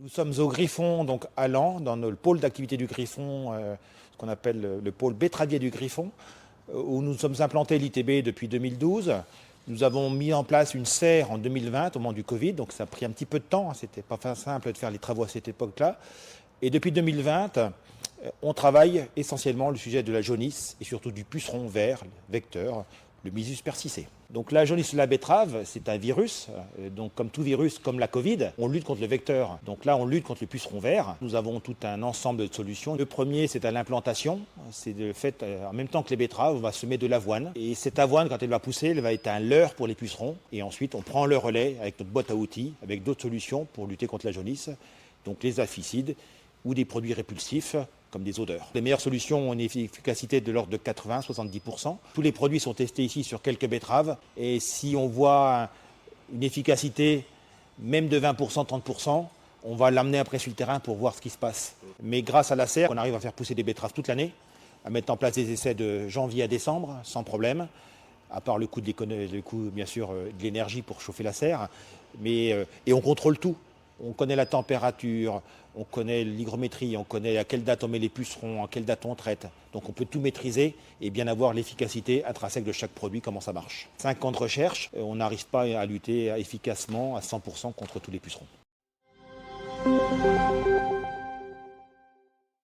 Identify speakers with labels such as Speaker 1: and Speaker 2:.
Speaker 1: Nous sommes au Griffon, donc à Laon, dans le pôle d'activité du Griffon, ce qu'on appelle le pôle betteravier du Griffon, où nous sommes implantés l'ITB depuis 2012. Nous avons mis en place une serre en 2020 au moment du Covid, donc ça a pris un petit peu de temps, c'était pas simple de faire les travaux à cette époque-là. Et depuis 2020, on travaille essentiellement le sujet de la jaunisse et surtout du puceron vert, vecteur, le Mysus persicé. Donc la jaunisse de la betterave, c'est un virus. Donc comme tout virus, comme la Covid, on lutte contre le vecteur. Donc là, on lutte contre le puceron vert. Nous avons tout un ensemble de solutions. Le premier, c'est à l'implantation. C'est le fait, en même temps que les betteraves, on va semer de l'avoine. Et cette avoine, quand elle va pousser, elle va être un leurre pour les pucerons. Et ensuite, on prend le relais avec notre boîte à outils, avec d'autres solutions pour lutter contre la jaunisse. Donc les apicides ou des produits répulsifs comme des odeurs. Les meilleures solutions ont une efficacité de l'ordre de 80-70%. Tous les produits sont testés ici sur quelques betteraves et si on voit une efficacité même de 20%, 30%, on va l'amener après sur le terrain pour voir ce qui se passe. Mais grâce à la serre, on arrive à faire pousser des betteraves toute l'année, à mettre en place des essais de janvier à décembre sans problème, à part le coût bien sûr de l'énergie pour chauffer la serre, et on contrôle tout. On connaît la température, on connaît l'hygrométrie, on connaît à quelle date on met les pucerons, à quelle date on traite. Donc on peut tout maîtriser et bien avoir l'efficacité intrinsèque de chaque produit, comment ça marche. 5 ans de recherche, on n'arrive pas à lutter efficacement à 100% contre tous les pucerons.